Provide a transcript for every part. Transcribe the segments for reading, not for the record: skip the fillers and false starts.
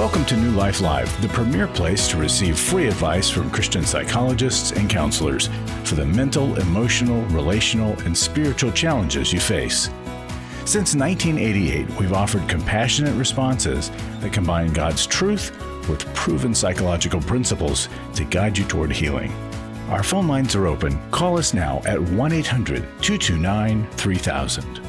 Welcome to New Life Live, the premier place to receive free advice from Christian psychologists and counselors for the mental, emotional, relational, and spiritual challenges you face. Since 1988, we've offered compassionate responses that combine God's truth with proven psychological principles to guide you toward healing. Our phone lines are open. Call us now at 1-800-229-3000.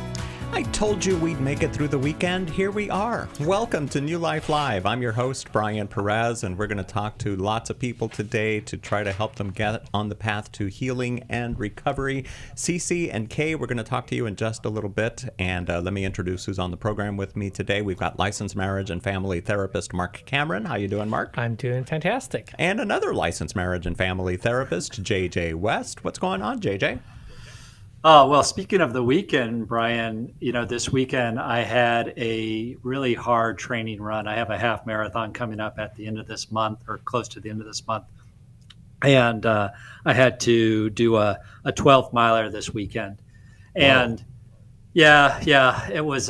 I told you we'd make it through the weekend. Here we are. Welcome to New Life Live. I'm your host, Brian Perez, and we're going to talk to lots of people today to try to help them get on the path to healing and recovery. Cece and Kay, we're going to talk to you in just a little bit, and let me introduce who's on the program with me today. We've got licensed marriage and family therapist Marc Cameron. How you doing, Marc? I'm doing fantastic. And another licensed marriage and family therapist, 𝙇𝙄𝙑𝙀. What's going on, JJ? Oh, well, speaking of the weekend, Brian, this weekend I had a really hard training run. I have a half marathon coming up at the end of this month or close to the end of this month. And I had to do a 12 miler this weekend. And it was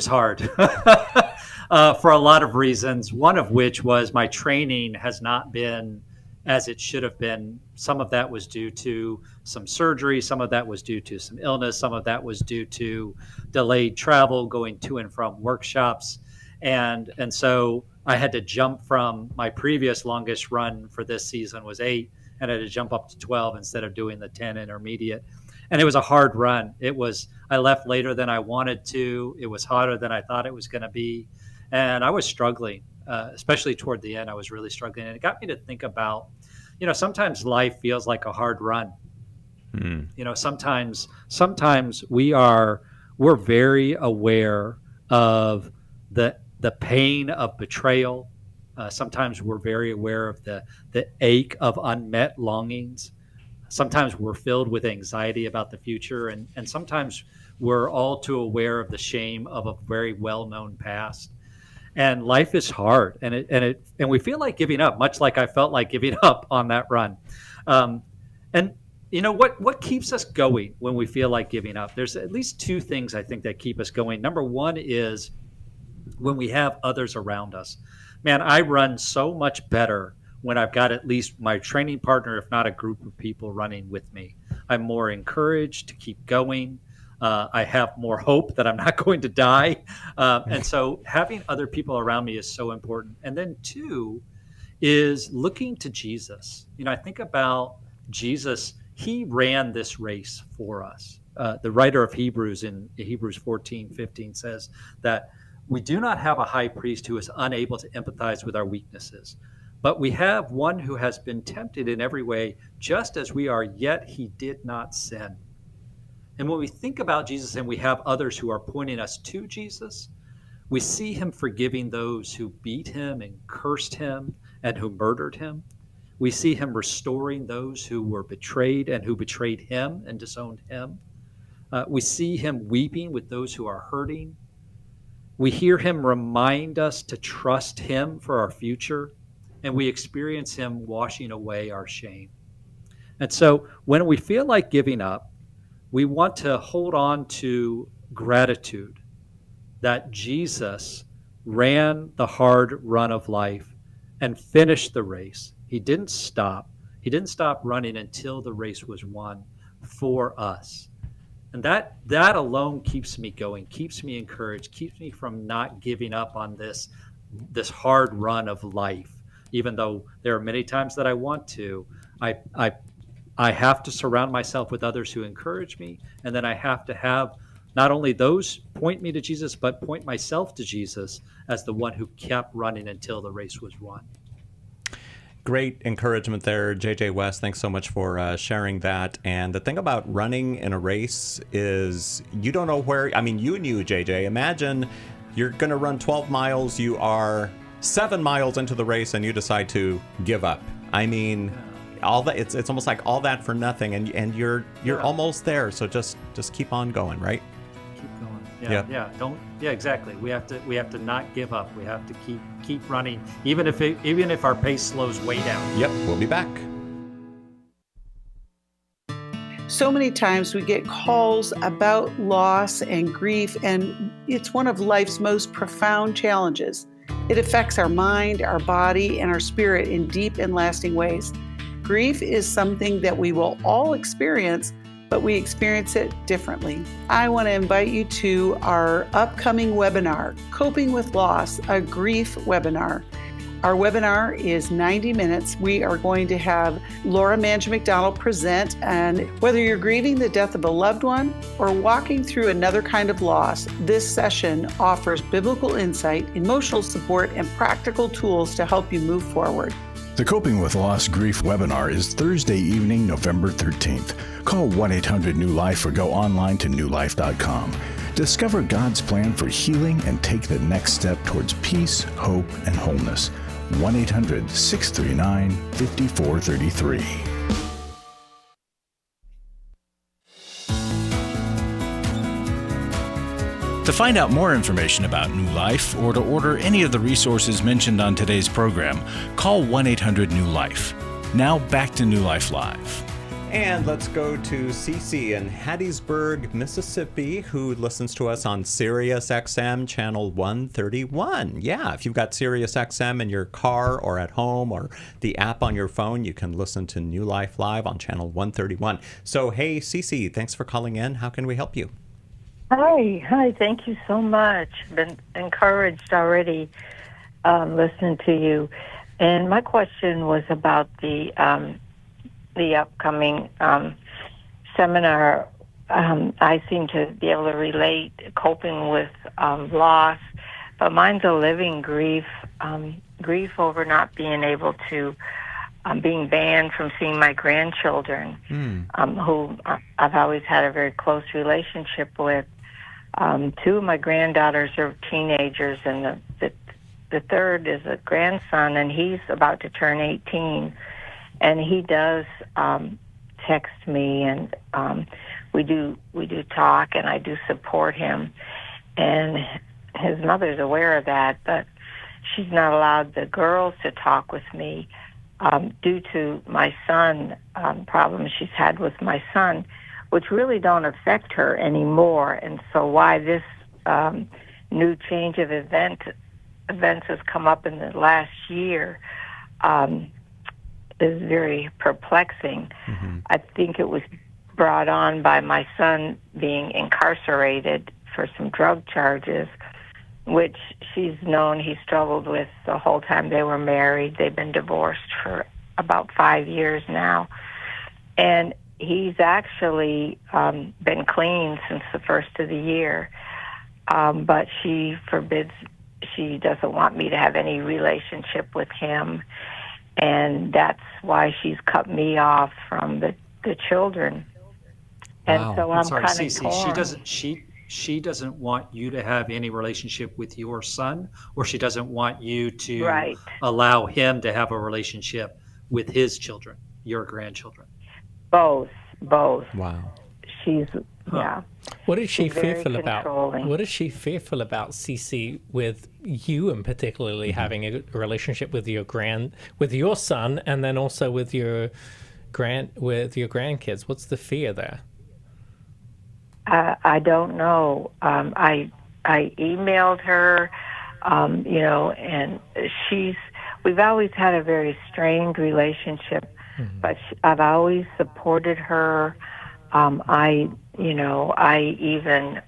hard for a lot of reasons. One of which was my training has not been as it should have been. Some of that was due to some surgery. Some of that was due to some illness. Some of that was due to delayed travel, going to and from workshops. And so I had to jump from my previous longest run for this season was 8, and I had to jump up to 12 instead of doing the 10 intermediate. And it was a hard run. I left later than I wanted to. It was harder than I thought it was going to be. And I was struggling. Especially toward the end, I was really struggling. And it got me to think about, sometimes life feels like a hard run. Sometimes we're very aware of the pain of betrayal. Sometimes we're very aware of the ache of unmet longings. Sometimes we're filled with anxiety about the future. And sometimes we're all too aware of the shame of a very well-known past. And life is hard, and we feel like giving up, much like I felt like giving up on that run. And what keeps us going when we feel like giving up? There's at least two things I think that keep us going. Number one is when we have others around us. Man, I run so much better when I've got at least my training partner, if not a group of people running with me. I'm more encouraged to keep going. I have more hope that I'm not going to die. And so having other people around me is so important. And then two is looking to Jesus. I think about Jesus. He ran this race for us. The writer of Hebrews in Hebrews 14:15 says that we do not have a high priest who is unable to empathize with our weaknesses, but we have one who has been tempted in every way, just as we are, yet he did not sin. And when we think about Jesus and we have others who are pointing us to Jesus, we see him forgiving those who beat him and cursed him and who murdered him. We see him restoring those who were betrayed and who betrayed him and disowned him. We see him weeping with those who are hurting. We hear him remind us to trust him for our future, and we experience him washing away our shame. And so when we feel like giving up, we want to hold on to gratitude that Jesus ran the hard run of life and finished the race. He didn't stop. He didn't stop running until the race was won for us. And that alone keeps me going, keeps me encouraged, keeps me from not giving up on this hard run of life. Even though there are many times that I want to, I have to surround myself with others who encourage me, and then I have to have not only those point me to Jesus, but point myself to Jesus as the one who kept running until the race was won. Great encouragement there, 𝙇𝙄𝙑𝙀. Thanks so much for sharing that. And the thing about running in a race is you don't know where, you knew, JJ, imagine you're going to run 12 miles, you are 7 miles into the race, and you decide to give up. All that, it's almost like all that for nothing, and you're almost there. So just keep on going, right? Keep going. Yeah, exactly. We have to not give up. We have to keep running, even if our pace slows way down. Yep, we'll be back. So many times we get calls about loss and grief, and it's one of life's most profound challenges. It affects our mind, our body, and our spirit in deep and lasting ways. Grief is something that we will all experience, but we experience it differently. I want to invite you to our upcoming webinar, Coping with Loss, a grief webinar. Our webinar is 90 minutes. We are going to have Laura Mange-McDonald present, and whether you're grieving the death of a loved one or walking through another kind of loss, this session offers biblical insight, emotional support, and practical tools to help you move forward. The Coping with Loss Grief webinar is Thursday evening, November 13th. Call 1-800-NEW-LIFE or go online to newlife.com. Discover God's plan for healing and take the next step towards peace, hope, and wholeness. 1-800-639-5433. To find out more information about New Life or to order any of the resources mentioned on today's program, call 1-800-NEW-LIFE. Now back to New Life Live. And let's go to Cece in Hattiesburg, Mississippi, who listens to us on Sirius XM channel 131. Yeah, if you've got Sirius XM in your car or at home or the app on your phone, you can listen to New Life Live on channel 131. So, hey, Cece, thanks for calling in. How can we help you? Hi, thank you so much. Been encouraged already listening to you. And my question was about the upcoming seminar. I seem to be able to relate coping with loss, but mine's a living grief, grief over not being able to, being banned from seeing my grandchildren, who I've always had a very close relationship with. Two of my granddaughters are teenagers, and the third is a grandson, and he's about to turn 18. And he does text me, and we do talk, and I do support him. And his mother's aware of that, but she's not allowed the girls to talk with me due to my son, problems she's had with my son, which really don't affect her anymore. And so why this new change of events has come up in the last year is very perplexing. Mm-hmm. I think it was brought on by my son being incarcerated for some drug charges, which she's known he struggled with the whole time they were married. They've been divorced for about 5 years now. And he's actually been clean since the first of the year, but she doesn't want me to have any relationship with him. And that's why she's cut me off from the children. And wow. so I'm kind of torn. She doesn't want you to have any relationship with your son, or she doesn't want you to allow him to have a relationship with his children, your grandchildren. Both. Wow. She's yeah. What is she fearful controlling. about? What is she fearful about, Cece, with you and particularly having a relationship with your son, and then also with your grandkids? What's the fear there? I don't know. I emailed her, and we've always had a very strained relationship, but I've always supported her. I even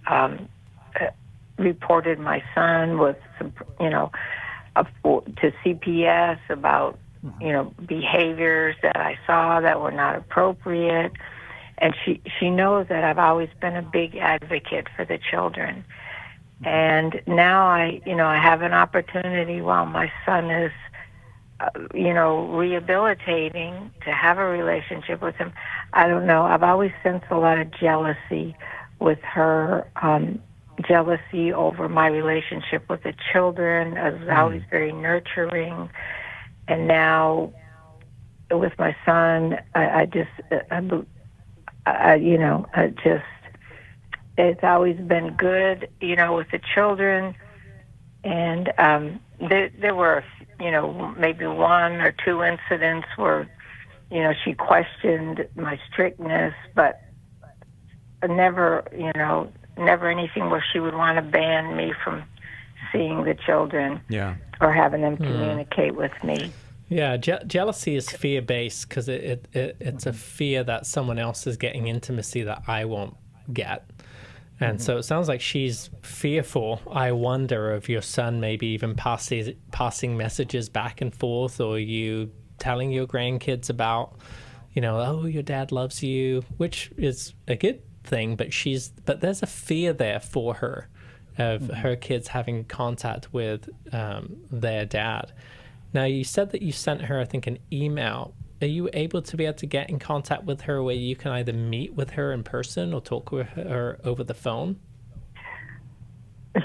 reported my son with some, to CPS about, behaviors that I saw that were not appropriate. And she knows that I've always been a big advocate for the children. And now I have an opportunity while my son is, rehabilitating to have a relationship with him. I don't know. I've always sensed a lot of jealousy with her, jealousy over my relationship with the children. I was always very nurturing. And now with my son, it's always been good, with the children. And there were, maybe one or two incidents where, she questioned my strictness, but never anything where she would want to ban me from seeing the children or having them communicate with me. Yeah, jealousy is fear-based because it's a fear that someone else is getting intimacy that I won't get. And so it sounds like she's fearful, I wonder, of your son maybe even passing messages back and forth, or you telling your grandkids about, oh, your dad loves you, which is a good thing, but there's a fear there for her of her kids having contact with their dad. Now, you said that you sent her, I think, an email. Are you able to get in contact with her where you can either meet with her in person or talk with her over the phone?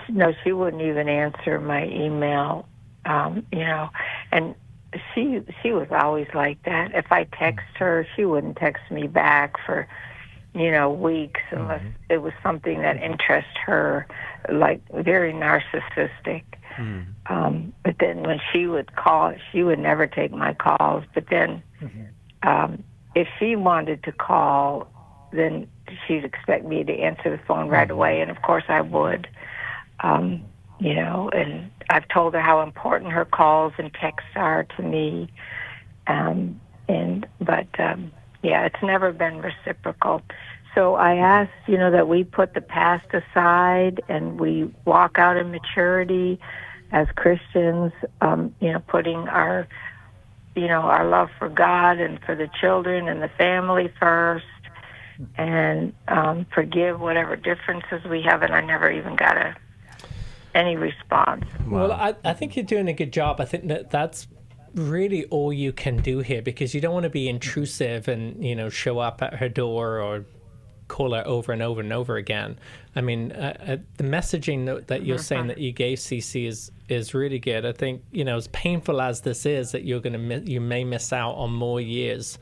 No, she wouldn't even answer my email, and she was always like that. If I text her, she wouldn't text me back for, weeks unless it was something that interests her, like very narcissistic. But then when she would call, she would never take my calls. But then if she wanted to call, then she'd expect me to answer the phone right away. And, of course, I would, and I've told her how important her calls and texts are to me. But it's never been reciprocal. So I asked, that we put the past aside and we walk out in maturity as Christians, putting our love for God and for the children and the family first, and forgive whatever differences we have. And I never even got any response. Well, I think you're doing a good job. I think that's really all you can do here, because you don't want to be intrusive and, show up at her door or call her over and over and over again. I mean, the messaging note that you're saying that you gave CC is really good. I think, as painful as this is, that you may miss out on more years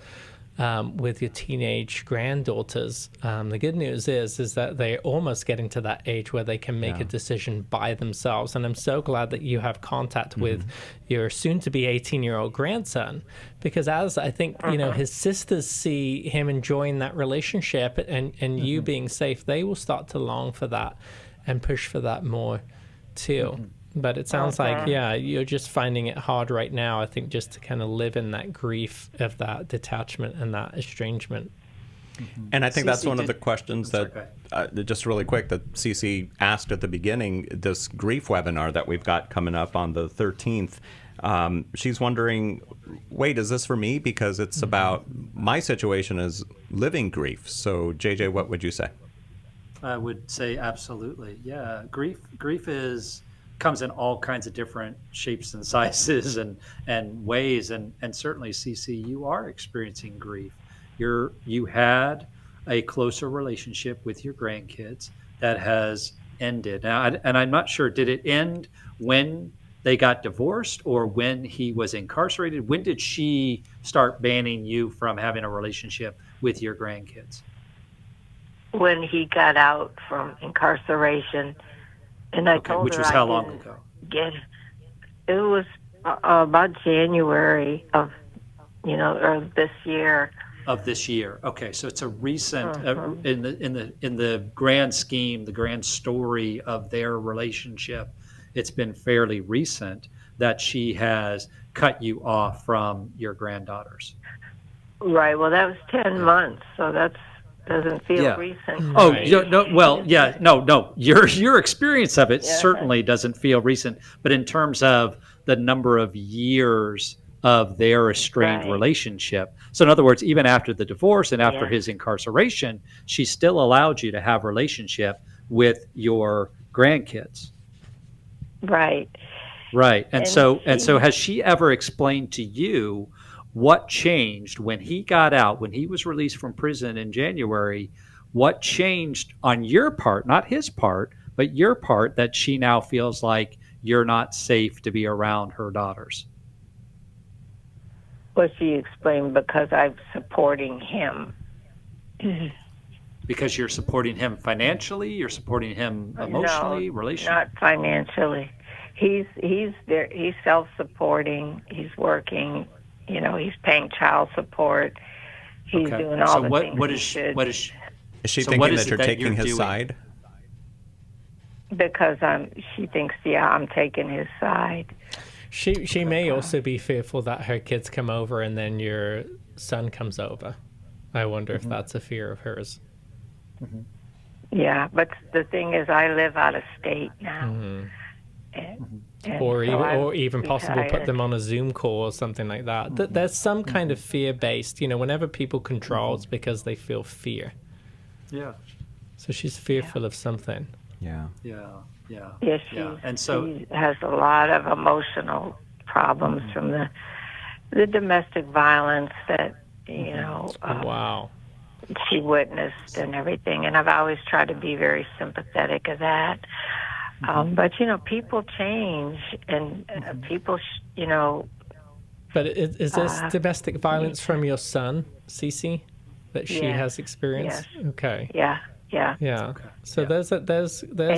with your teenage granddaughters. The good news is that they're almost getting to that age where they can make a decision by themselves. And I'm so glad that you have contact with your soon-to-be 18-year-old grandson, because as I think, his sisters see him enjoying that relationship and you being safe, they will start to long for that and push for that more too. But it sounds like, you're just finding it hard right now, I think, just to kind of live in that grief of that detachment and that estrangement. And I think that's one of the questions that, just really quick, that Cece asked at the beginning, this grief webinar that we've got coming up on the 13th. She's wondering, wait, is this for me? Because it's about my situation is living grief. So, JJ, what would you say? I would say absolutely. Yeah, grief comes in all kinds of different shapes and sizes and ways, and certainly, CC, you are experiencing grief. You had a closer relationship with your grandkids that has ended. Now, and I'm not sure, did it end when they got divorced or when he was incarcerated? When did she start banning you from having a relationship with your grandkids? When he got out from incarceration. And I told which her was how long ago? It was about January of this year. Of this year. Okay, so it's a recent in the grand scheme, the grand story of their relationship. It's been fairly recent that she has cut you off from your granddaughters. Right. Well, that was 10 months, so that's doesn't feel recent. Oh, no. Well, no. Your experience of it certainly doesn't feel recent, but in terms of the number of years of their estranged relationship. So in other words, even after the divorce and after his incarceration, she still allowed you to have relationship with your grandkids. Right. Right. And so has she ever explained to you what changed when he got out, when he was released from prison in January? What changed on your part, not his part, but your part, that she now feels like you're not safe to be around her daughters? Well, she explained, because I'm supporting him. Because you're supporting him financially, you're supporting him emotionally, relationally? Not financially. He's there. He's self-supporting. He's working. He's paying child support. He's doing all the things he should. Is she thinking that you're taking his side? because she thinks, I'm taking his side. She may also be fearful that her kids come over and then your son comes over. I wonder if that's a fear of hers. Yeah, but the thing is, I live out of state now. And Or even possibly put retired. them on a Zoom call or something like that. There's some kind of fear-based, whenever people control, it's because they feel fear. Yeah. So she's fearful of something. Yeah. Yeah, And so she has a lot of emotional problems from the domestic violence that, Wow. she witnessed and everything. And I've always tried to be very sympathetic of that. But, people change and people, But is this domestic violence from your son, Cece, that she has experienced? Yes. Okay. Yeah. So there's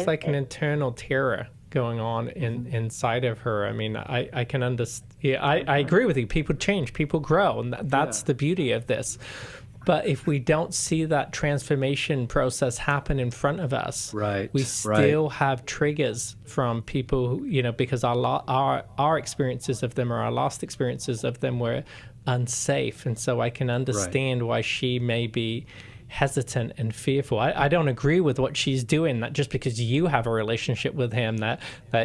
like an internal terror going on inside of her. I mean, I can understand. Yeah, I agree with you. People change, people grow, and that's the beauty of this. But if we don't see that transformation process happen in front of us, we still have triggers from people who, because our experiences of them or our last experiences of them were unsafe. And so I can understand why she may be hesitant and fearful. I don't agree with what she's doing, that just because you have a relationship with him, that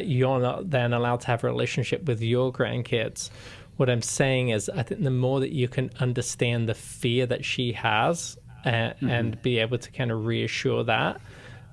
you're not then allowed to have a relationship with your grandkids. What I'm saying is, I think the more that you can understand the fear that she has and be able to kind of reassure that,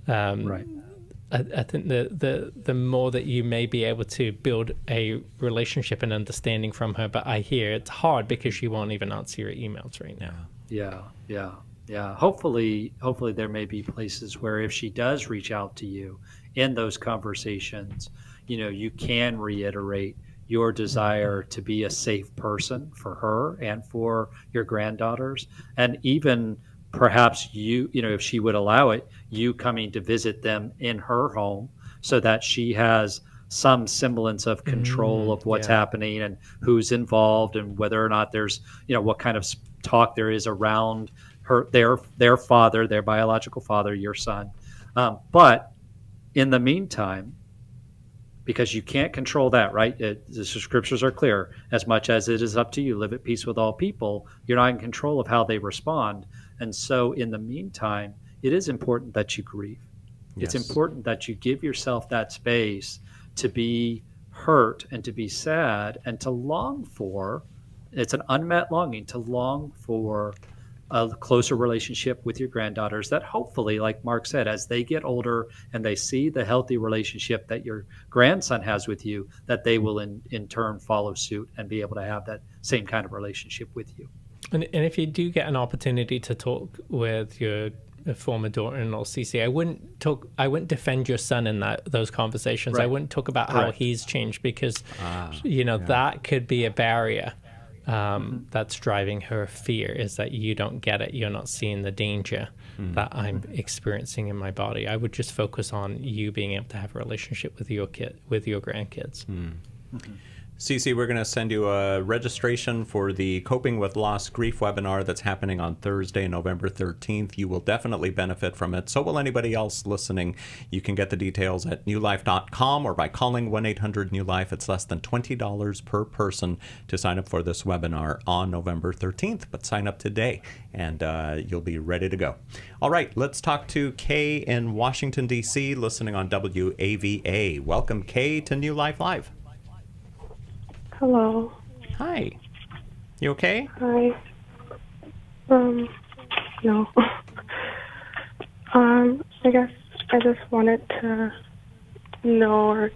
I think the more that you may be able to build a relationship and understanding from her. But I hear it's hard because she won't even answer your emails right now. Yeah. Hopefully there may be places where if she does reach out to you in those conversations, you can reiterate your desire to be a safe person for her and for your granddaughters. And even perhaps if she would allow it, you coming to visit them in her home so that she has some semblance of control of what's happening and who's involved and whether or not there's, what kind of talk there is around their father, their biological father, your son. But in the meantime, because you can't control that, right? The scriptures are clear. As much as it is up to you, live at peace with all people. You're not in control of how they respond. And so in the meantime, it is important that you grieve. Yes. It's important that you give yourself that space to be hurt and to be sad and to long for, it's an unmet longing, to long for a closer relationship with your granddaughters that hopefully, like Mark said, as they get older and they see the healthy relationship that your grandson has with you, that they will in turn follow suit and be able to have that same kind of relationship with you. And if you do get an opportunity to talk with your former daughter-in-law, Cece, I wouldn't defend your son in those conversations. I wouldn't talk about how he's changed because, that could be a barrier. That's driving her fear, is that you don't get it. You're not seeing the danger that I'm experiencing in my body. I would just focus on you being able to have a relationship with your grandkids. Cece, we're going to send you a registration for the Coping with Loss Grief webinar that's happening on Thursday, November 13th. You will definitely benefit from it. So will anybody else listening. You can get the details at newlife.com or by calling 1-800-NEW-LIFE. It's less than $20 per person to sign up for this webinar on November 13th. But sign up today and you'll be ready to go. All right, let's talk to Kay in Washington, D.C., listening on WAVA. Welcome, Kay, to New Life Live. Hello. Hi. You okay? Hi. No. I guess I just wanted to know or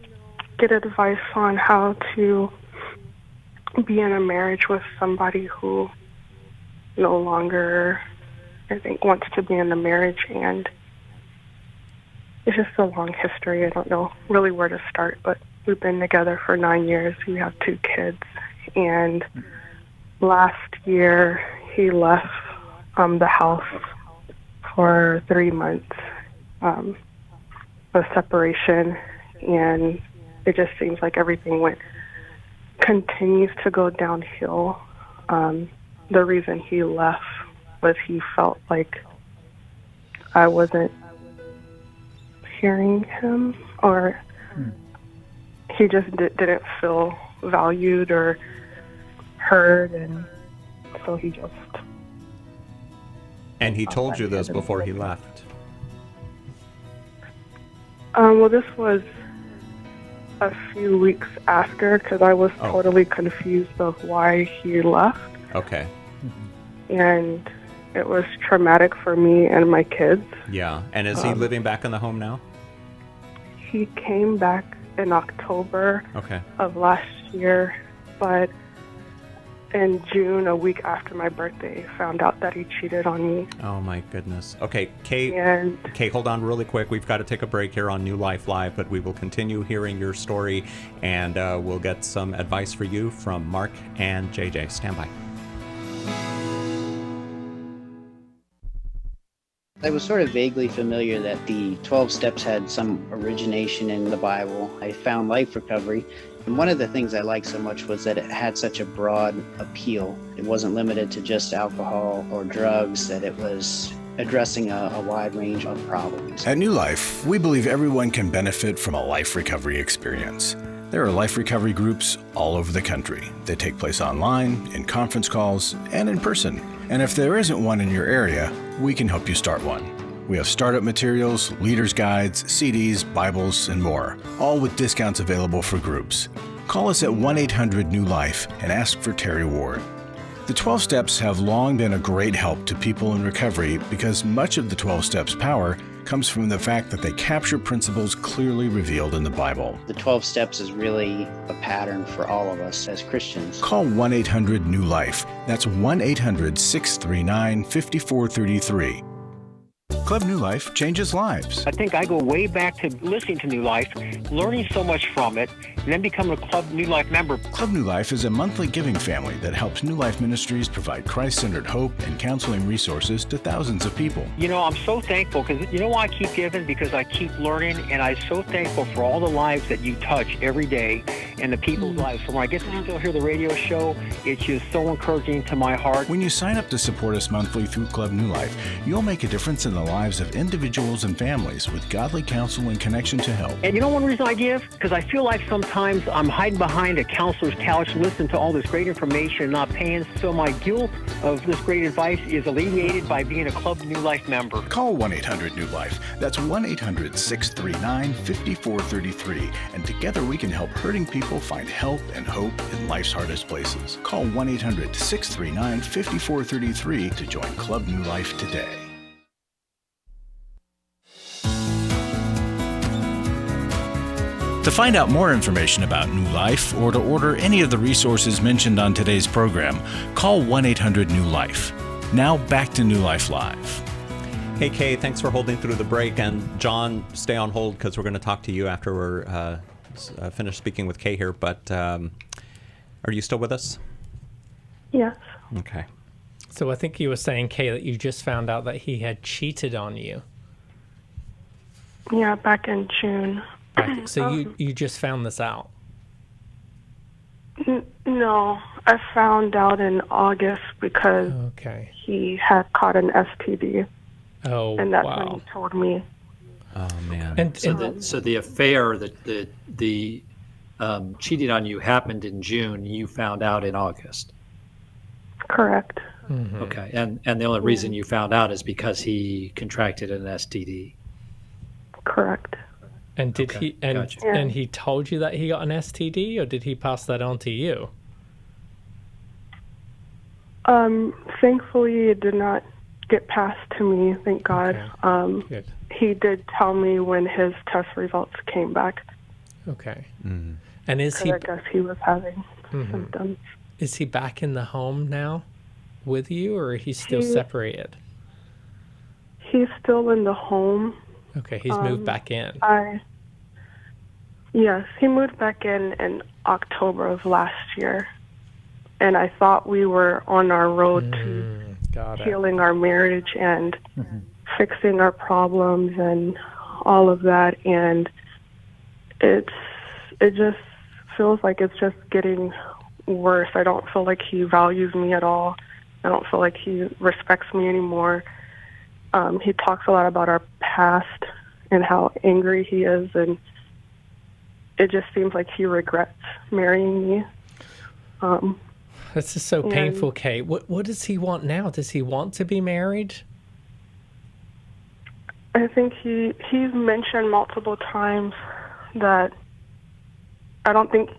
get advice on how to be in a marriage with somebody who no longer, I think, wants to be in a marriage, and it's just a long history. I don't know really where to start, but we've been together for 9 years. We have 2 kids. And last year, he left the house for 3 months of separation. And it just seems like everything continues to go downhill. The reason he left was he felt like I wasn't hearing him, or he just didn't feel valued or heard, and so he just... And he told you this before he left? Well, this was a few weeks after, because I was totally confused of why he left. Okay. And it was traumatic for me and my kids. Yeah. And is he living back in the home now? He came back in October of last year, but in June, a week after my birthday, found out that he cheated on me. Oh my goodness. Okay, Kay, hold on really quick. We've got to take a break here on New Life Live, but we will continue hearing your story, and we'll get some advice for you from Mark and JJ. Stand by. I was sort of vaguely familiar that the 12 steps had some origination in the Bible. I found life recovery, and one of the things I liked so much was that it had such a broad appeal. It wasn't limited to just alcohol or drugs, that it was addressing a wide range of problems. At New Life, we believe everyone can benefit from a life recovery experience. There are life recovery groups all over the country. They take place online, in conference calls, and in person. And if there isn't one in your area, we can help you start one. We have startup materials, leaders' guides, CDs, Bibles, and more, all with discounts available for groups. Call us at 1-800-NEW-LIFE and ask for Terry Ward. The 12 Steps have long been a great help to people in recovery because much of the 12 Steps' power comes from the fact that they capture principles clearly revealed in the Bible. The 12 steps is really a pattern for all of us as Christians. Call 1-800-NEW-LIFE. That's 1-800-639-5433. Club New Life changes lives. I think I go way back to listening to New Life, learning so much from it, and then becoming a Club New Life member. Club New Life is a monthly giving family that helps New Life Ministries provide Christ-centered hope and counseling resources to thousands of people. You know, I'm so thankful because, you know why I keep giving? Because I keep learning, and I'm so thankful for all the lives that you touch every day and the people's lives. So when I get to still hear the radio show, it's just so encouraging to my heart. When you sign up to support us monthly through Club New Life, you'll make a difference in the lives of individuals and families with godly counsel and connection to help. And you know one reason I give? Because I feel like sometimes I'm hiding behind a counselor's couch listening to all this great information and not paying, so my guilt of this great advice is alleviated by being a Club New Life member. Call 1-800-NEW-LIFE. That's 1-800-639-5433. And together we can help hurting people find help and hope in life's hardest places. Call 1-800-639-5433 to join Club New Life today. To find out more information about New Life or to order any of the resources mentioned on today's program, call 1-800-NEW-LIFE. Now back to New Life Live. Hey, Kay, thanks for holding through the break. And John, stay on hold because we're going to talk to you after we're finished speaking with Kay here. But are you still with us? Yes. Okay. So I think you were saying, Kay, that you just found out that he had cheated on you. Yeah, back in June. So you just found this out? No, I found out in August because he had caught an STD. Oh, and that's when he told me. Oh man! So the affair, the cheating on you happened in June. You found out in August. Correct. Mm-hmm. Okay, and the only reason you found out is because he contracted an STD. Correct. And did he and he told you that he got an STD, or did he pass that on to you? Thankfully, it did not get passed to me. Thank God. Good. He did tell me when his test results came back. Okay. Mm-hmm. And is he? I guess he was having symptoms. Is he back in the home now with you, or is he still separated? He's still in the home. Okay, he's moved back in. Yes, he moved back in October of last year. And I thought we were on our road to healing our marriage and fixing our problems and all of that. And it just feels like it's just getting worse. I don't feel like he values me at all. I don't feel like he respects me anymore. He talks a lot about our past, and how angry he is, and it just seems like he regrets marrying me. This is so painful, Kay. What does he want now? Does he want to be married? I think he's mentioned multiple times that I don't think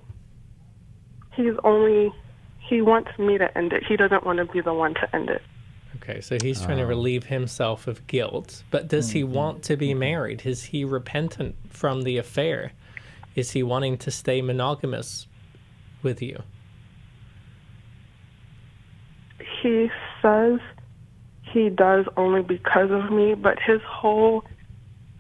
he wants me to end it. He doesn't want to be the one to end it. Okay, so he's trying to relieve himself of guilt. But does he want to be married? Is he repentant from the affair? Is he wanting to stay monogamous with you? He says he does only because of me, but his whole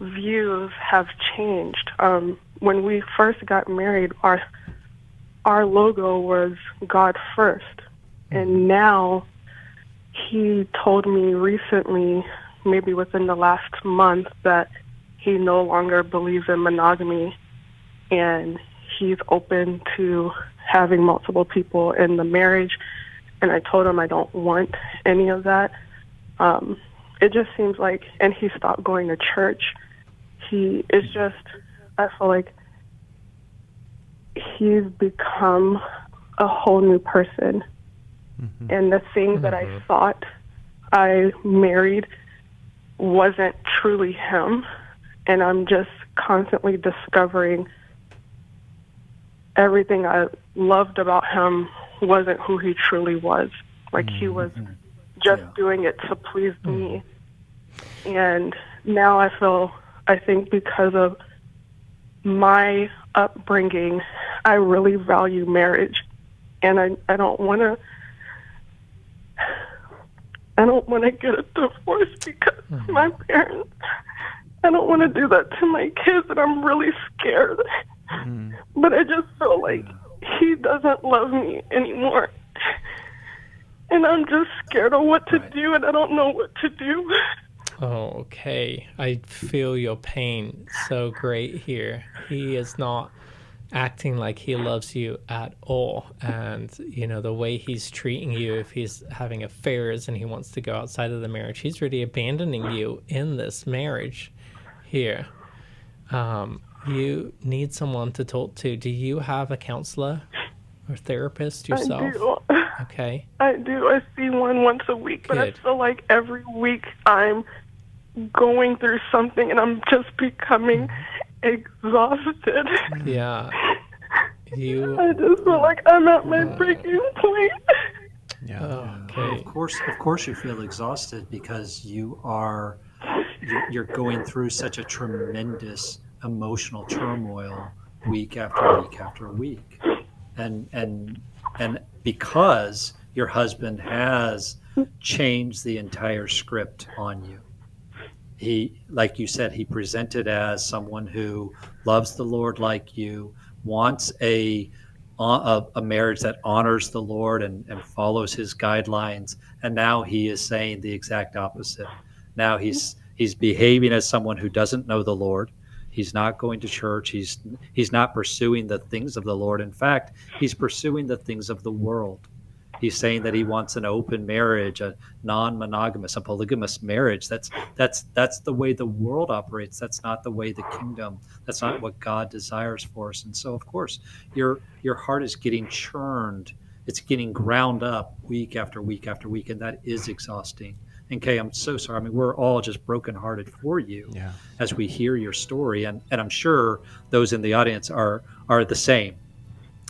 views have changed. When we first got married, our logo was God first. And now he told me recently, maybe within the last month, that he no longer believes in monogamy, and he's open to having multiple people in the marriage. And I told him I don't want any of that. It just seems like, and he stopped going to church. I feel like he's become a whole new person. And the thing that I thought I married wasn't truly him. And I'm just constantly discovering everything I loved about him wasn't who he truly was. Like, he was just doing it to please me. And now I think because of my upbringing, I really value marriage. And I don't want to get a divorce because my parents, I don't want to do that to my kids, and I'm really scared. But I just feel like he doesn't love me anymore. And I'm just scared of what to do, and I don't know what to do. Oh, okay. I feel your pain so great here. He is not acting like he loves you at all. And, you know, the way he's treating you, if he's having affairs and he wants to go outside of the marriage, he's really abandoning you in this marriage here. You need someone to talk to. Do you have a counselor or therapist yourself? I do. Okay. I do. I see one once a week, but I feel like every week I'm going through something and I'm just becoming exhausted. Yeah. I just feel like I'm at my breaking point. Yeah. Okay. Of course you feel exhausted because you're going through such a tremendous emotional turmoil week after week after week. And because your husband has changed the entire script on you. He, like you said, he presented as someone who loves the Lord like you, wants a marriage that honors the Lord and follows his guidelines, and now he is saying the exact opposite. Now he's behaving as someone who doesn't know the Lord. He's not going to church. He's not pursuing the things of the Lord. In fact, he's pursuing the things of the world. He's saying that he wants an open marriage, a non-monogamous, a polygamous marriage. That's the way the world operates. That's not the way the kingdom. That's not what God desires for us. And so, of course, your heart is getting churned. It's getting ground up week after week after week, and that is exhausting. And Kay, I'm so sorry. I mean, we're all just brokenhearted for you as we hear your story, and I'm sure those in the audience are the same.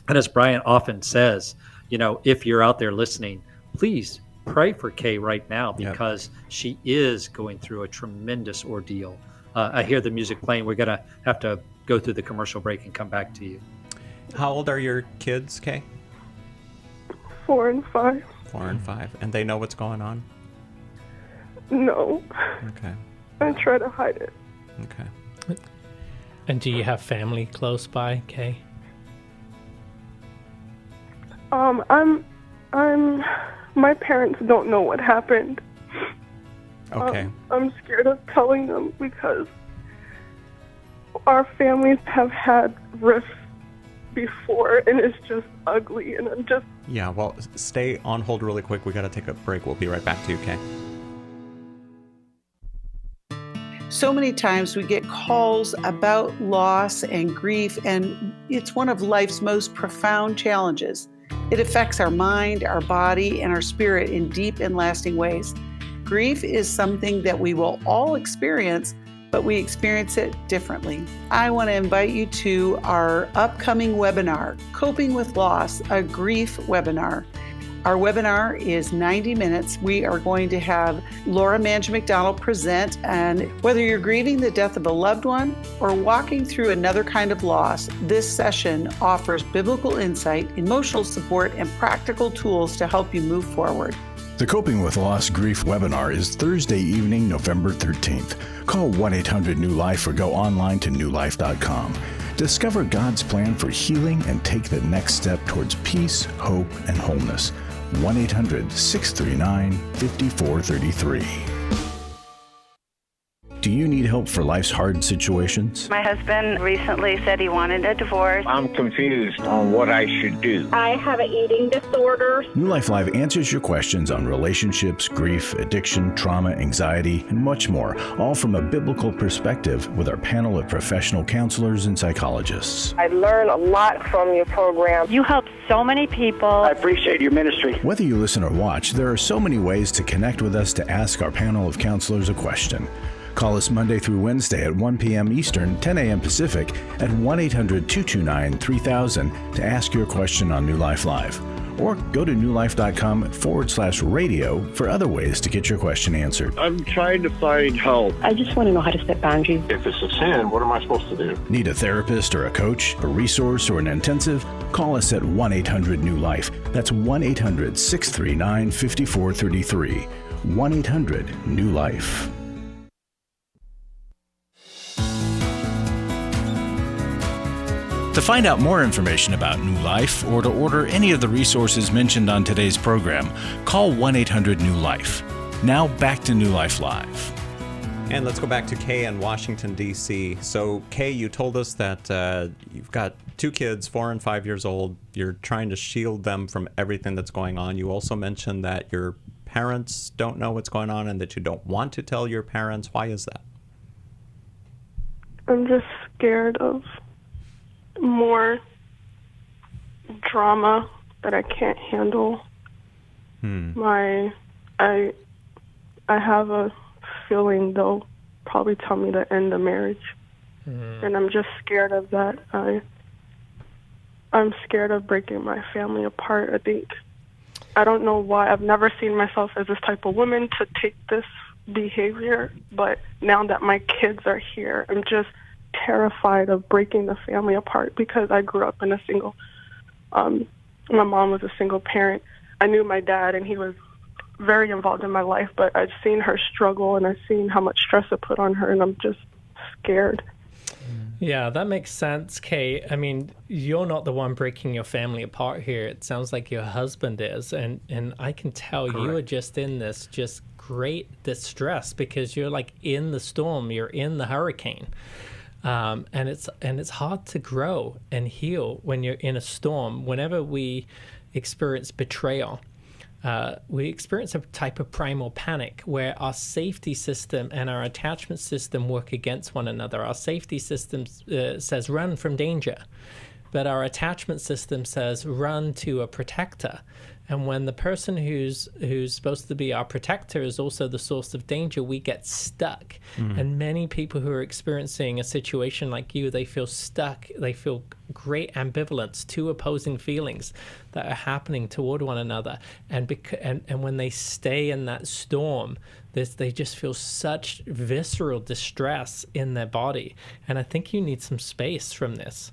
And as Brian often says, you know, if you're out there listening, please pray for Kay right now because she is going through a tremendous ordeal. I hear the music playing. We're going to have to go through the commercial break and come back to you. How old are your kids, Kay? 4 and 5. 4 and 5. And they know what's going on? No. Okay. I try to hide it. Okay. And do you have family close by, Kay? My parents don't know what happened. Okay. I'm scared of telling them because our families have had rifts before, and it's just ugly, and I'm just... Yeah, well, stay on hold really quick. We got to take a break. We'll be right back to you, Kay. So many times we get calls about loss and grief, and it's one of life's most profound challenges. It affects our mind, our body, and our spirit in deep and lasting ways. Grief is something that we will all experience, but we experience it differently. I want to invite you to our upcoming webinar, Coping with Loss, a grief webinar. Our webinar is 90 minutes. We are going to have Laura 𝙇𝙤𝙑𝙀 present, and whether you're grieving the death of a loved one or walking through another kind of loss, this session offers biblical insight, emotional support, and practical tools to help you move forward. The Coping with Loss Grief webinar is Thursday evening, November 13th. Call 1-800-NEW-LIFE or go online to newlife.com. Discover God's plan for healing and take the next step towards peace, hope, and wholeness. 1-800-639-5433. Do you need help for life's hard situations? My husband recently said he wanted a divorce. I'm confused on what I should do. I have an eating disorder. New Life Live answers your questions on relationships, grief, addiction, trauma, anxiety, and much more, all from a biblical perspective with our panel of professional counselors and psychologists. I learn a lot from your program. You help so many people. I appreciate your ministry. Whether you listen or watch, there are so many ways to connect with us to ask our panel of counselors a question. Call us Monday through Wednesday at 1 p.m. Eastern, 10 a.m. Pacific at 1-800-229-3000 to ask your question on New Life Live. Or go to newlife.com/radio for other ways to get your question answered. I'm trying to find help. I just want to know how to set boundaries. If it's a sin, what am I supposed to do? Need a therapist or a coach, a resource or an intensive? Call us at 1-800-NEW-LIFE. That's 1-800-639-5433. 1-800-NEW-LIFE. To find out more information about New Life or to order any of the resources mentioned on today's program, call 1-800-NEW-LIFE. Now back to New Life Live. And let's go back to Kay in Washington, D.C. So, Kay, you told us that you've got 2 kids, 4 and 5 years old. You're trying to shield them from everything that's going on. You also mentioned that your parents don't know what's going on and that you don't want to tell your parents. Why is that? I'm just scared of more drama that I can't handle. I have a feeling they'll probably tell me to end the marriage, and I'm just scared of that. I'm scared of breaking my family apart. I don't know why. I've never seen myself as this type of woman to take this behavior, but now that my kids are here, I'm just terrified of breaking the family apart because I grew up in a single, my mom was a single parent. I knew my dad and he was very involved in my life, but I've seen her struggle and I've seen how much stress it put on her, and I'm just scared. Yeah, that makes sense, Kay. I mean, you're not the one breaking your family apart here. It sounds like your husband is, and I can tell Correct. You are just in this just great distress because you're like in the storm, you're in the hurricane. And it's hard to grow and heal when you're in a storm. Whenever we experience betrayal, we experience a type of primal panic where our safety system and our attachment system work against one another. Our safety system says run from danger, but our attachment system says run to a protector. And when the person who's supposed to be our protector is also the source of danger, we get stuck. And many people who are experiencing a situation like you, they feel stuck. They feel great ambivalence, 2 opposing feelings that are happening toward one another. And when they stay in that storm, they just feel such visceral distress in their body. And I think you need some space from this.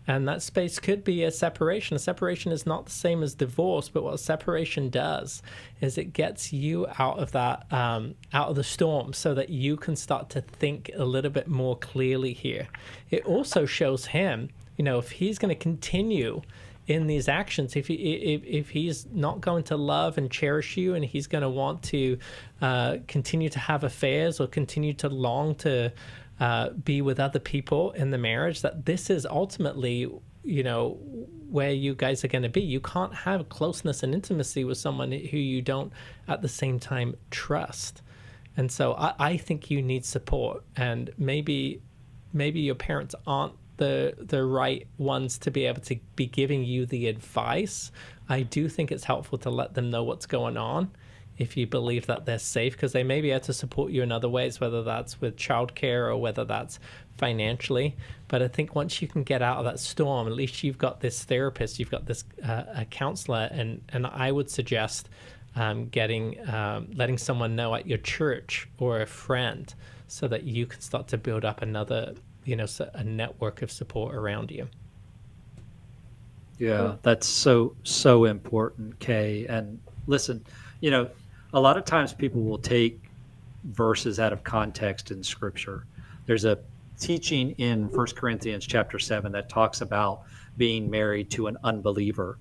And that space could be a separation. A separation is not the same as divorce, but what separation does is it gets you out of that, out of the storm so that you can start to think a little bit more clearly here. It also shows him, if he's going to continue in these actions, if he's not going to love and cherish you and he's going to want to continue to have affairs or continue to long to be with other people in the marriage, that this is ultimately, where you guys are going to be. You can't have closeness and intimacy with someone who you don't at the same time trust. And so I think you need support, and maybe your parents aren't the right ones to be able to be giving you the advice. I do think it's helpful to let them know what's going on if you believe that they're safe, because they may be able to support you in other ways, whether that's with childcare or whether that's financially. But I think once you can get out of that storm, at least you've got this therapist, you've got this a counselor, and I would suggest letting someone know at your church or a friend, so that you can start to build up another, a network of support around you. Yeah, that's so important, Kay. And listen, a lot of times people will take verses out of context in Scripture. There's a teaching in 1 Corinthians chapter 7 that talks about being married to an unbeliever.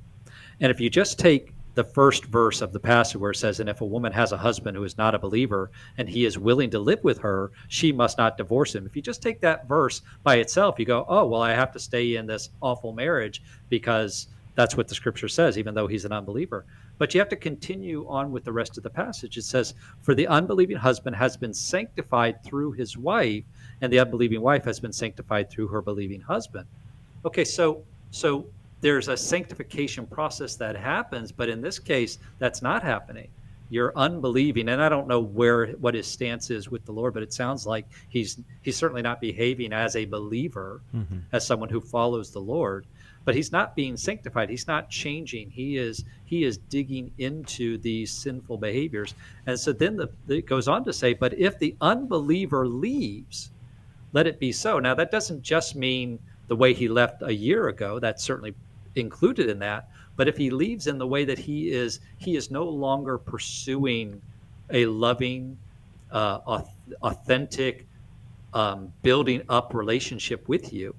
And if you just take the first verse of the passage where it says, and if a woman has a husband who is not a believer and he is willing to live with her, she must not divorce him. If you just take that verse by itself, you go, oh, well, I have to stay in this awful marriage because that's what the Scripture says, even though he's an unbeliever. But you have to continue on with the rest of the passage. It says, for the unbelieving husband has been sanctified through his wife, and the unbelieving wife has been sanctified through her believing husband. Okay, so there's a sanctification process that happens, but in this case, that's not happening. You're unbelieving, and I don't know what his stance is with the Lord, but it sounds like he's certainly not behaving as a believer, as someone who follows the Lord. But he's not being sanctified. He's not changing. He is digging into these sinful behaviors. And so then it goes on to say, but if the unbeliever leaves, let it be so. Now, that doesn't just mean the way he left a year ago. That's certainly included in that. But if he leaves in the way that he is no longer pursuing a loving, authentic, building up relationship with you,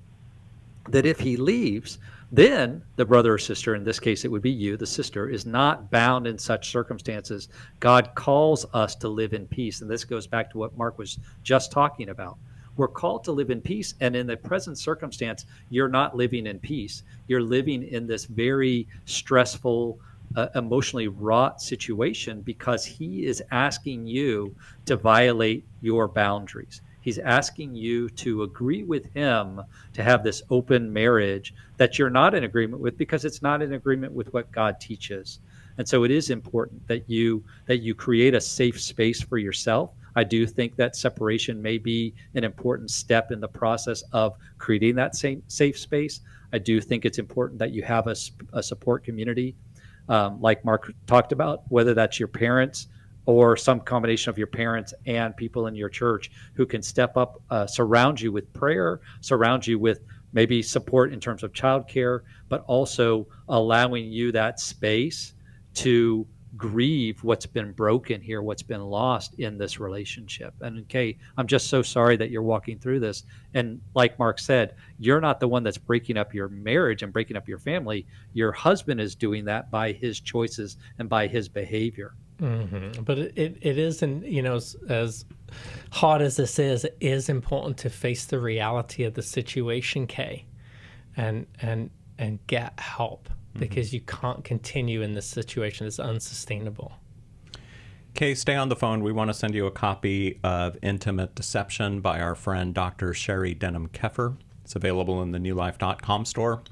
that if he leaves, then the brother or sister, in this case it would be you, the sister, is not bound in such circumstances. God calls us to live in peace. And this goes back to what Mark was just talking about. We're called to live in peace. And in the present circumstance, you're not living in peace. You're living in this very stressful, emotionally wrought situation because he is asking you to violate your boundaries. He's asking you to agree with him to have this open marriage that you're not in agreement with because it's not in agreement with what God teaches. And so it is important that you create a safe space for yourself. I do think that separation may be an important step in the process of creating that safe space. I do think it's important that you have a support community, like Mark talked about, whether that's your parents or some combination of your parents and people in your church who can step up, surround you with prayer, surround you with maybe support in terms of childcare, but also allowing you that space to grieve what's been broken here, what's been lost in this relationship. And Kay, I'm just so sorry that you're walking through this. And like Mark said, you're not the one that's breaking up your marriage and breaking up your family. Your husband is doing that by his choices and by his behavior. Mm-hmm. But it isn't, as hard as this is, it is important to face the reality of the situation, Kay, and get help, because you can't continue in this situation. It's unsustainable. Kay, stay on the phone. We want to send you a copy of Intimate Deception by our friend Dr. Sherry Denham-Keffer. It's available in the newlife.com store.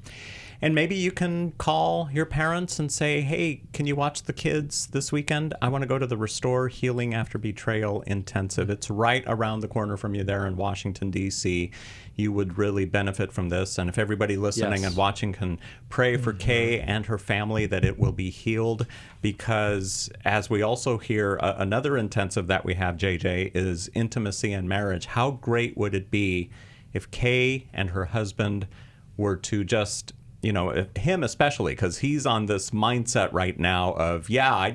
And maybe you can call your parents and say, hey, can you watch the kids this weekend? I want to go to the Restore Healing After Betrayal Intensive. It's right around the corner from you there in Washington, D.C. You would really benefit from this. And if everybody listening and watching can pray for Kay and her family that it will be healed, because as we also hear, another intensive that we have, JJ, is intimacy and marriage. How great would it be if Kay and her husband were to just, him especially, because he's on this mindset right now of, I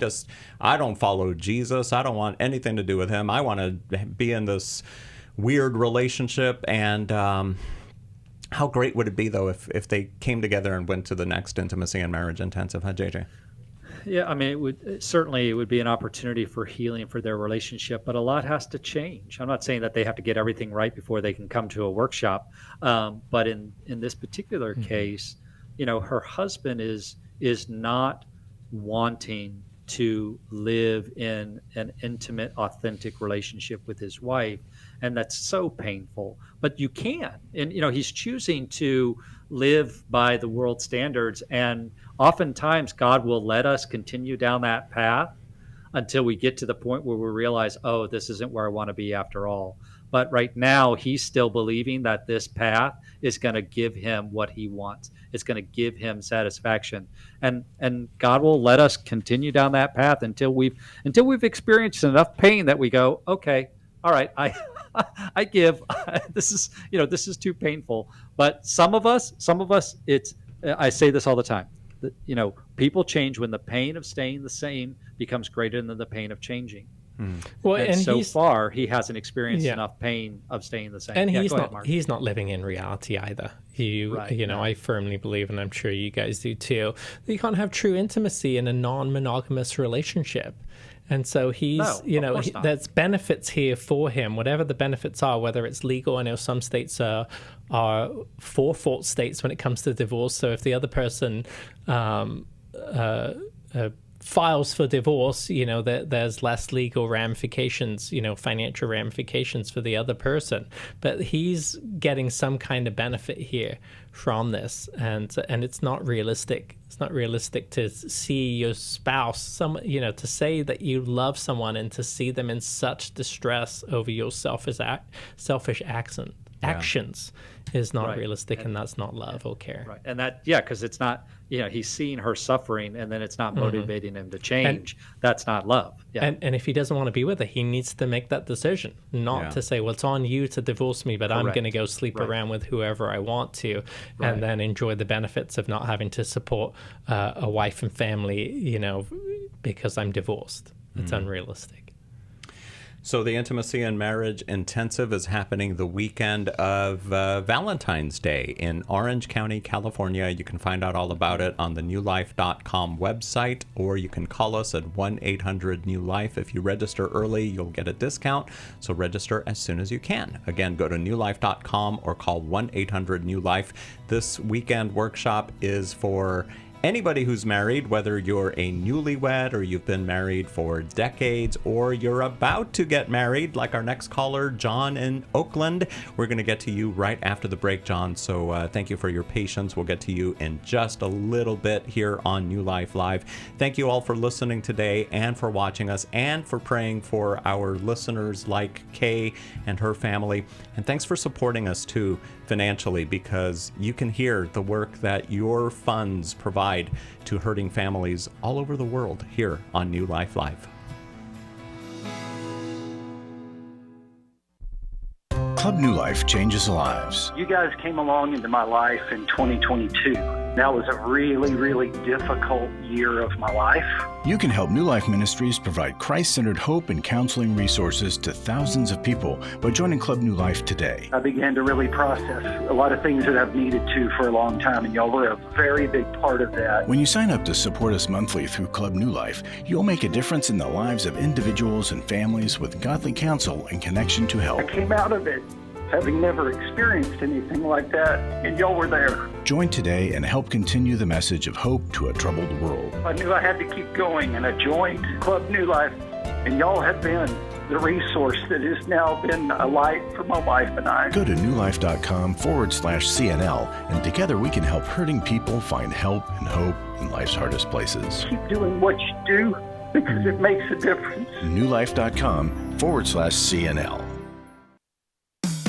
don't follow Jesus. I don't want anything to do with him. I want to be in this weird relationship. And how great would it be, though, if they came together and went to the next Intimacy and Marriage Intensive, huh, JJ? Yeah, I mean, it would be an opportunity for healing for their relationship, but a lot has to change. I'm not saying that they have to get everything right before they can come to a workshop, but in this particular case, her husband is not wanting to live in an intimate, authentic relationship with his wife. And that's so painful, but you can. And, he's choosing to live by the world standards. And oftentimes God will let us continue down that path until we get to the point where we realize, oh, this isn't where I want to be after all. But right now, he's still believing that this path is going to give him what he wants. It's going to give him satisfaction. And God will let us continue down that path until we've experienced enough pain that we go, okay, all right, I give. This is too painful. But some of us, I say this all the time. People change when the pain of staying the same becomes greater than the pain of changing. Well, and so far, he hasn't experienced enough pain of staying the same. And he's not living in reality either. I firmly believe, and I'm sure you guys do too, that you can't have true intimacy in a non-monogamous relationship. And so there's benefits here for him, whatever the benefits are, whether it's legal. I know some states are for-fault states when it comes to divorce. So if the other person files for divorce, there's less legal ramifications, financial ramifications for the other person. But he's getting some kind of benefit here from this, and it's not realistic. It's not realistic to see your spouse, to say that you love someone and to see them in such distress over your selfish actions is not realistic, and that's not love or care. Right, and because it's not, he's seeing her suffering, and then it's not motivating him to change. That's not love. Yeah. And if he doesn't want to be with her, he needs to make that decision, not to say, well, it's on you to divorce me, but I'm going to go sleep around with whoever I want to, and then enjoy the benefits of not having to support a wife and family, because I'm divorced. It's unrealistic. So the Intimacy and Marriage Intensive is happening the weekend of Valentine's Day in Orange County, California. You can find out all about it on the newlife.com website, or you can call us at 1-800-NEW-LIFE. If you register early, you'll get a discount, so register as soon as you can. Again, go to newlife.com or call 1-800-NEW-LIFE. This weekend workshop is for anybody who's married, whether you're a newlywed or you've been married for decades, or you're about to get married, like our next caller, John in Oakland. We're going to get to you right after the break, John. So thank you for your patience. We'll get to you in just a little bit here on New Life Live. Thank you all for listening today and for watching us and for praying for our listeners like Kay and her family. And thanks for supporting us too financially, because you can hear the work that your funds provide to hurting families all over the world here on New Life Live. Club New Life changes lives. You guys came along into my life in 2022. That was a really, really difficult year of my life. You can help New Life Ministries provide Christ-centered hope and counseling resources to thousands of people by joining Club New Life today. I began to really process a lot of things that I've needed to for a long time, and y'all were a very big part of that. When you sign up to support us monthly through Club New Life, you'll make a difference in the lives of individuals and families with godly counsel and connection to help. I came out of it having never experienced anything like that, and y'all were there. Join today and help continue the message of hope to a troubled world. I knew I had to keep going, and I joined Club New Life, and y'all have been the resource that has now been a light for my wife and I. Go to newlife.com/CNL, and together we can help hurting people find help and hope in life's hardest places. Keep doing what you do, because it makes a difference. newlife.com/CNL.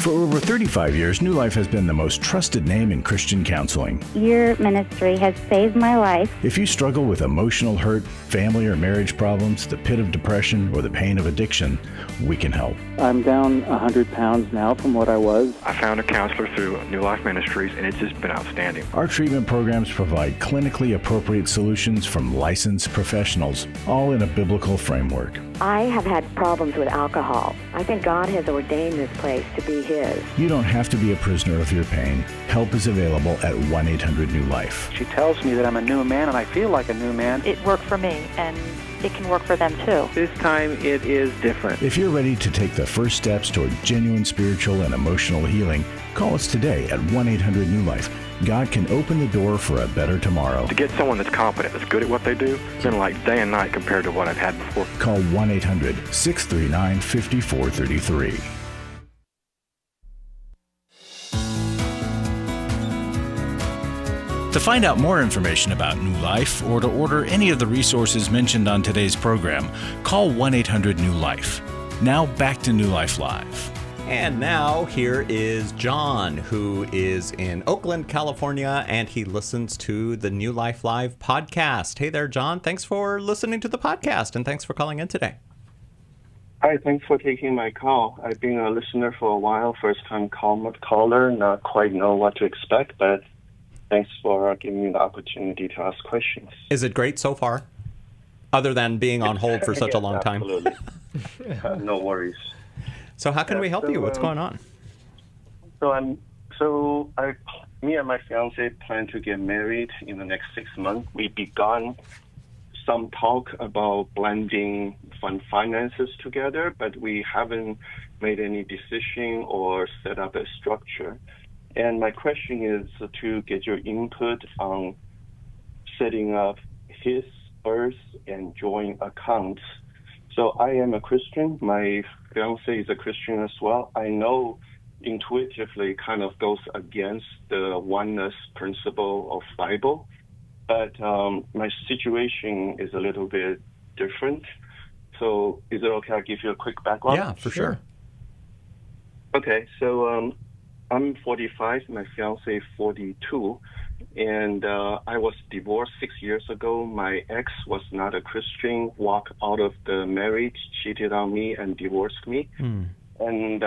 For over 35 years, New Life has been the most trusted name in Christian counseling. Your ministry has saved my life. If you struggle with emotional hurt, family or marriage problems, the pit of depression, or the pain of addiction, we can help. I'm down 100 pounds now from what I was. I found a counselor through New Life Ministries, and it's just been outstanding. Our treatment programs provide clinically appropriate solutions from licensed professionals, all in a biblical framework. I have had problems with alcohol. I think God has ordained this place to be His. You don't have to be a prisoner of your pain. Help is available at 1-800-NEW-LIFE. She tells me that I'm a new man, and I feel like a new man. It worked for me, and it can work for them too. This time it is different. If you're ready to take the first steps toward genuine spiritual and emotional healing, call us today at 1-800-NEW-LIFE. God can open the door for a better tomorrow. To get someone that's competent, that's good at what they do, it's been like day and night compared to what I've had before. Call 1-800-639-5433. To find out more information about New Life or to order any of the resources mentioned on today's program, call 1-800-NEW-LIFE. Now back to New Life Live. And now here is John, who is in Oakland, California, and he listens to the New Life Live podcast. Hey there, John. Thanks for listening to the podcast, and thanks for calling in today. Hi, thanks for taking my call. I've been a listener for a while, first-time caller, not quite know what to expect, but thanks for giving me the opportunity to ask questions. Is it great so far, other than being on hold for such a long time? Absolutely. No worries. So how can we help you? What's going on? Me and my fiancé plan to get married in the next 6 months. We begun some talk about blending finances together, but we haven't made any decision or set up a structure. And my question is to get your input on setting up his birth and joint accounts. So I am a Christian. My fiancé is a Christian as well. I know intuitively kind of goes against the oneness principle of Bible, but my situation is a little bit different. So is it okay I give you a quick background? Yeah, for sure. Okay, so I'm 45, my fiancé is 42, and I was divorced 6 years ago. My ex was not a Christian, walked out of the marriage, cheated on me, and divorced me, and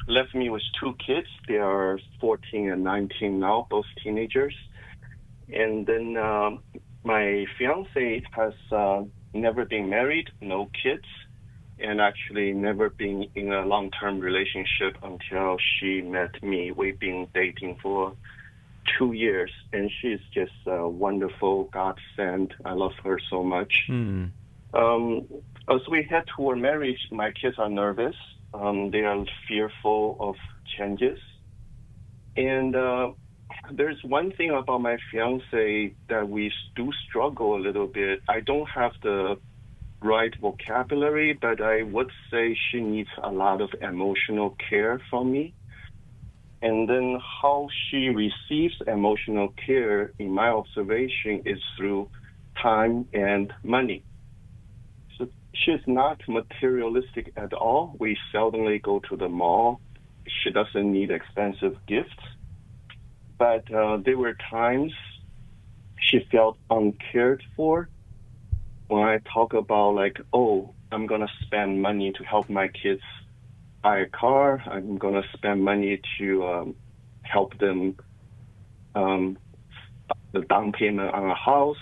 left me with 2 kids. They are 14 and 19 now, both teenagers. And then my fiancé has never been married, no kids, and actually never been in a long-term relationship until she met me. We've been dating for 2 years, and she's just a wonderful godsend. I love her so much. As we head toward marriage, my kids are nervous. They are fearful of changes. And there's one thing about my fiancé that we do struggle a little bit. I don't have the right vocabulary, but I would say she needs a lot of emotional care from me. And then how she receives emotional care, in my observation, is through time and money. So she's not materialistic at all. We seldomly go to the mall. She doesn't need expensive gifts. But there were times she felt uncared for. When I talk about I'm going to spend money to help my kids buy a car, I'm going to spend money to help them the down payment on a house.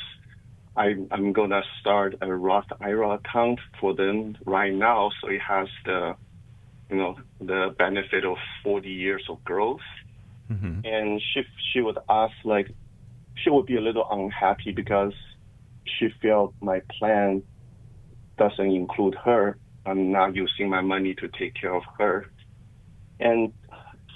I'm going to start a Roth IRA account for them right now, so it has the benefit of 40 years of growth. And she would ask, she would be a little unhappy because she felt my plan doesn't include her. I'm not using my money to take care of her. And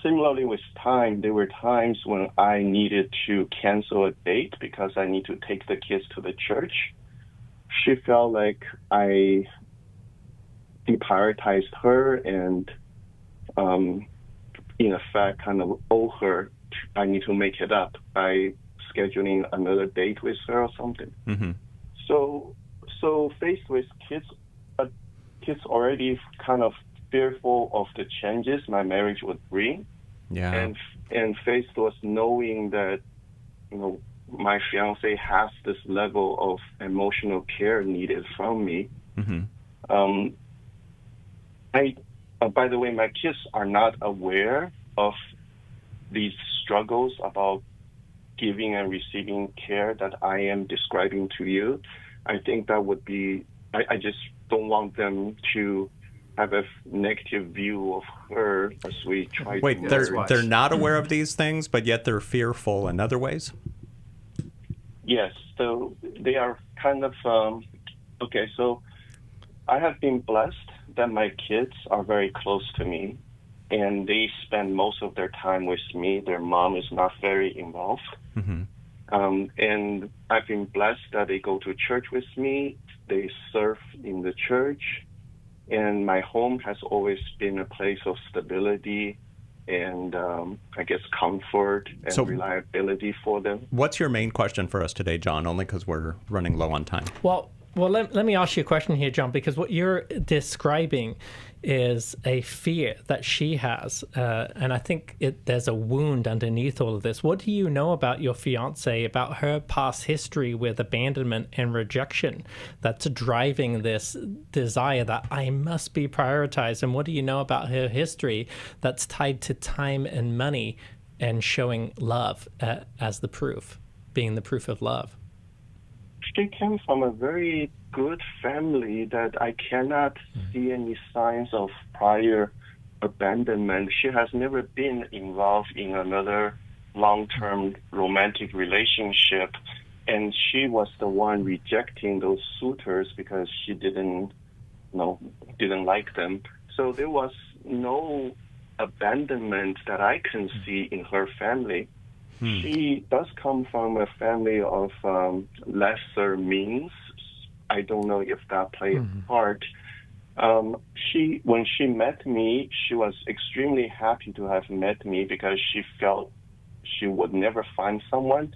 similarly with time, there were times when I needed to cancel a date because I need to take the kids to the church. She felt like I deprioritized her and, in effect, kind of owe her. I need to make it up by scheduling another date with her or something. So faced with kids already kind of fearful of the changes my marriage would bring, and faced with knowing that my fiance has this level of emotional care needed from me. By the way, my kids are not aware of these struggles about giving and receiving care that I am describing to you. I think that would be, I just don't want them to have a negative view of her as we try to merge. They're not aware of these things, but yet they're fearful in other ways? Yes, so they are kind of, so I have been blessed that my kids are very close to me. and they spend most of their time with me. Their mom is not very involved. Mm-hmm. And I've been blessed that they go to church with me. They serve in the church. And my home has always been a place of stability and, I guess, comfort and reliability for them. What's your main question for us today, John? Only because we're running low on time. Well, let me ask you a question here, John, because what you're describing is a fear that she has, and I think there's a wound underneath all of this. What do you know about your fiancé, about her past history with abandonment and rejection that's driving this desire that I must be prioritized? And what do you know about her history that's tied to time and money and showing love as the proof, being the proof of love? She came from a very good family that I cannot see any signs of prior abandonment. She has never been involved in another long-term romantic relationship, and she was the one rejecting those suitors because she didn't like them. So there was no abandonment that I can see in her family. She does come from a family of lesser means. I don't know if that played a part. When she met me, she was extremely happy to have met me because she felt she would never find someone,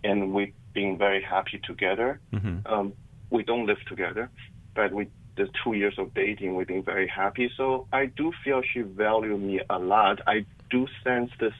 and we've been very happy together. Mm-hmm. We don't live together, but the 2 years of dating, we've been very happy. So I do feel she valued me a lot. I do sense this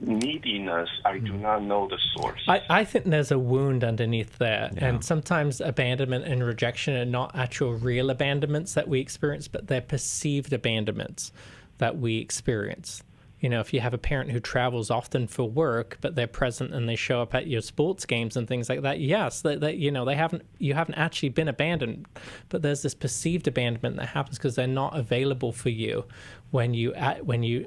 neediness. I do not know the source. I think there's a wound underneath there, and sometimes abandonment and rejection are not actual real abandonments that we experience, but they're perceived abandonments that we experience. You know, if you have a parent who travels often for work, but they're present and they show up at your sports games and things like that, yes, you haven't actually been abandoned, but there's this perceived abandonment that happens because they're not available for you when you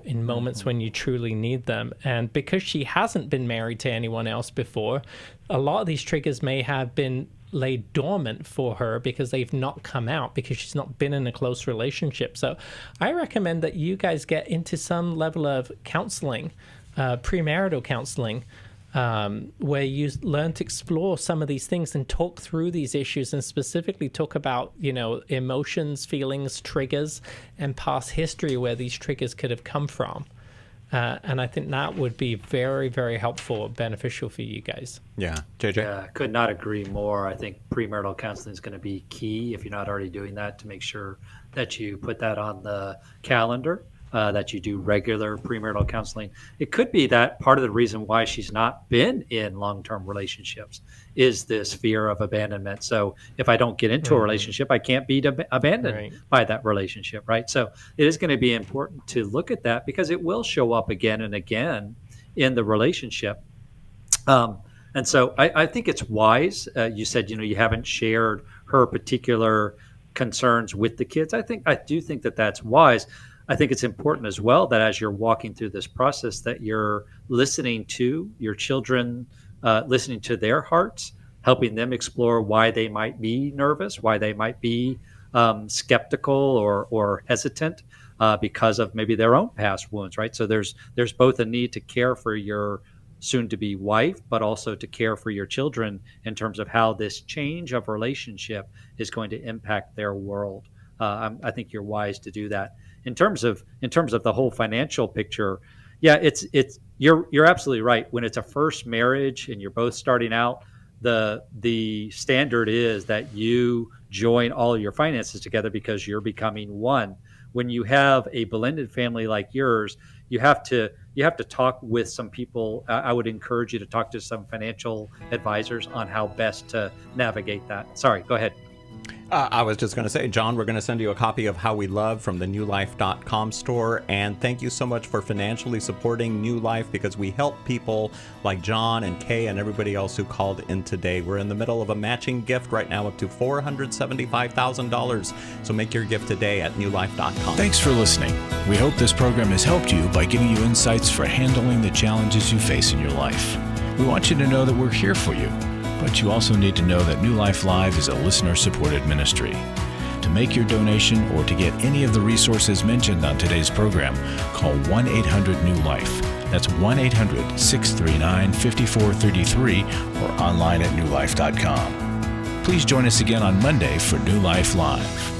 in moments when you truly need them. And because she hasn't been married to anyone else before, a lot of these triggers may have been laid dormant for her because they've not come out because she's not been in a close relationship. So I recommend that you guys get into some level of counseling, premarital counseling, where you learn to explore some of these things and talk through these issues, and specifically talk about, emotions, feelings, triggers, and past history where these triggers could have come from. And I think that would be very, very helpful, beneficial for you guys. Yeah. JJ? Yeah, could not agree more. I think premarital counseling is going to be key, if you're not already doing that, to make sure that you put that on the calendar, that you do regular premarital counseling. It could be that part of the reason why she's not been in long-term relationships is this fear of abandonment. So if I don't get into a relationship, I can't be abandoned by that relationship, right? So it is going to be important to look at that because it will show up again and again in the relationship. And so I think it's wise. You said, you haven't shared her particular concerns with the kids. I do think that that's wise. I think it's important as well that as you're walking through this process that you're listening to your children, listening to their hearts, helping them explore why they might be nervous, why they might be skeptical or hesitant because of maybe their own past wounds, right? So there's both a need to care for your soon-to-be wife, but also to care for your children in terms of how this change of relationship is going to impact their world. I think you're wise to do that. In terms of the whole financial picture, yeah, you're absolutely right. When it's a first marriage and you're both starting out, the standard is that you join all your finances together because you're becoming one. When you have a blended family like yours, you have to talk with some people. I would encourage you to talk to some financial advisors on how best to navigate that. Sorry, go ahead. I was just going to say, John, we're going to send you a copy of How We Love from the newlife.com store. And thank you so much for financially supporting New Life, because we help people like John and Kay and everybody else who called in today. We're in the middle of a matching gift right now up to $475,000. So make your gift today at newlife.com. Thanks for listening. We hope this program has helped you by giving you insights for handling the challenges you face in your life. We want you to know that we're here for you. But you also need to know that New Life Live is a listener-supported ministry. To make your donation or to get any of the resources mentioned on today's program, call 1-800-NEW-LIFE. That's 1-800-639-5433 or online at newlife.com. Please join us again on Monday for New Life Live.